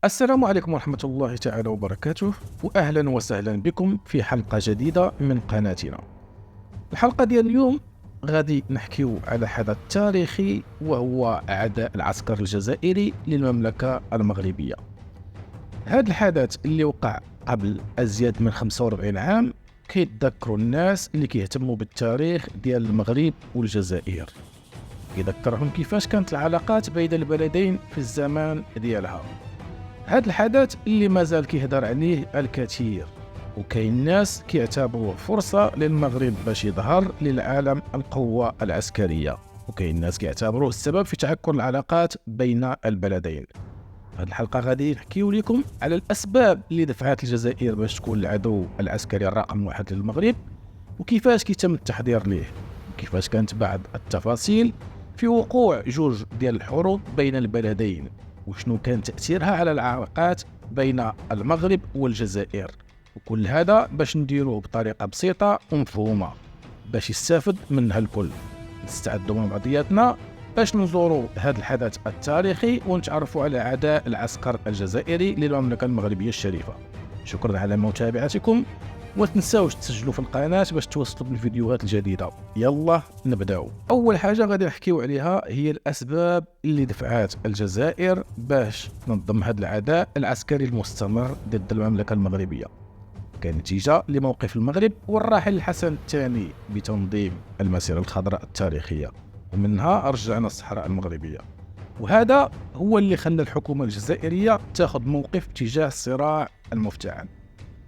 السلام عليكم ورحمة الله تعالى وبركاته، وأهلا وسهلا بكم في حلقة جديدة من قناتنا. الحلقة ديال اليوم غادي نحكيو على حدث تاريخي، وهو عداء العسكر الجزائري للمملكة المغربية. هذا الحدث اللي وقع قبل أزيد من 45 عام كيتذكروا الناس اللي كيهتموا بالتاريخ ديال المغرب والجزائر، يذكرهم كيفاش كانت العلاقات بين البلدين في الزمان ديالها. هذا الحدث اللي مازال كيهدر عليه الكثير، وكاين ناس كيعتبروه فرصة للمغرب باش يظهر للعالم القوة العسكرية، وكاين ناس كيعتبروه السبب في تعكر العلاقات بين البلدين. في هذه الحلقة غادي نحكيو لكم على الأسباب اللي دفعت الجزائر باش تكون العدو العسكري الرقم واحد للمغرب، وكيفاش كيتم التحضير ليه، وكيفاش كانت بعض التفاصيل في وقوع جوج ديال الحروب بين البلدين، وشنو كان تأثيرها على العلاقات بين المغرب والجزائر. وكل هذا باش نديروه بطريقة بسيطة ومفهومة باش يستافد منها الكل. نستعدوا مع بعضياتنا باش نزوروا هذا الحدث التاريخي ونتعرفوا على عداء العسكر الجزائري للمملكة المغربية الشريفة. شكرا على متابعتكم، وما تنساوش تسجلوا في القناة باش توصلوا بالفيديوهات الجديدة. يلا نبداو. اول حاجة غادي نحكيو عليها هي الاسباب اللي دفعت الجزائر باش تنظم هذا العداء العسكري المستمر ضد المملكة المغربية، كنتيجة لموقف المغرب والراحل الحسن الثاني بتنظيم المسيرة الخضراء التاريخية، ومنها رجعنا الصحراء المغربية. وهذا هو اللي خلى الحكومة الجزائرية تاخذ موقف تجاه الصراع المفتعل.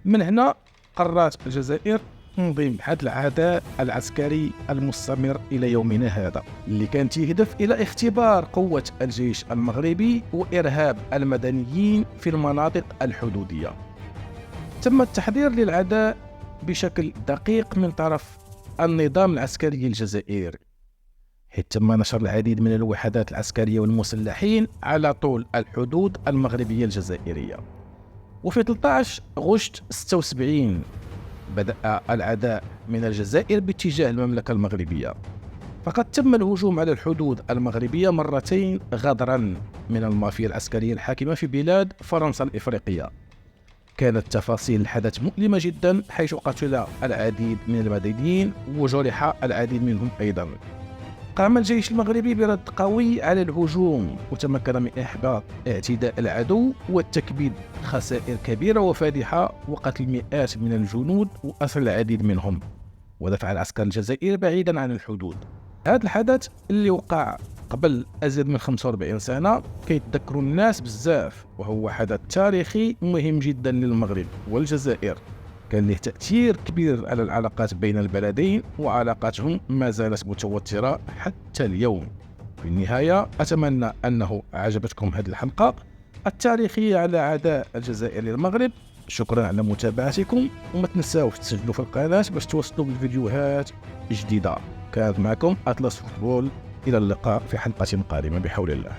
من هنا قررت الجزائر تنظيم هذا العداء العسكري المستمر إلى يومنا هذا، اللي كان يهدف إلى اختبار قوة الجيش المغربي وإرهاب المدنيين في المناطق الحدودية. تم التحضير للعداء بشكل دقيق من طرف النظام العسكري الجزائري، حيث تم نشر العديد من الوحدات العسكرية والمسلحين على طول الحدود المغربية الجزائرية. وفي 13 غشت 76 بدأ العداء من الجزائر باتجاه المملكة المغربية، فقد تم الهجوم على الحدود المغربية مرتين غدرا من المافيا العسكرية الحاكمة في بلاد فرنسا الإفريقية. كانت تفاصيل الحدث مؤلمة جدا، حيث قتل العديد من المدنيين وجرح العديد منهم أيضا. قام الجيش المغربي برد قوي على الهجوم، وتمكن من إحباط اعتداء العدو والتكبيد خسائر كبيرة وفادحة، وقتل مئات من الجنود وأسر العديد منهم، ودفع العسكر الجزائري بعيدا عن الحدود. هذا الحدث اللي وقع قبل أزيد من 45 سنة كيتذكروا الناس بزاف، وهو حدث تاريخي مهم جدا للمغرب والجزائر، كان له تأثير كبير على العلاقات بين البلدين، وعلاقاتهم ما زالت متوترة حتى اليوم. في النهاية أتمنى أنه عجبتكم هذه الحلقة التاريخية على عداء الجزائر للمغرب. شكرا على متابعتكم، وما تنساوش تسجلوا في القناة باش توصلوا بالفيديوهات جديدة. كانت معكم أطلس فوتبول، إلى اللقاء في حلقة قادمة بحول الله.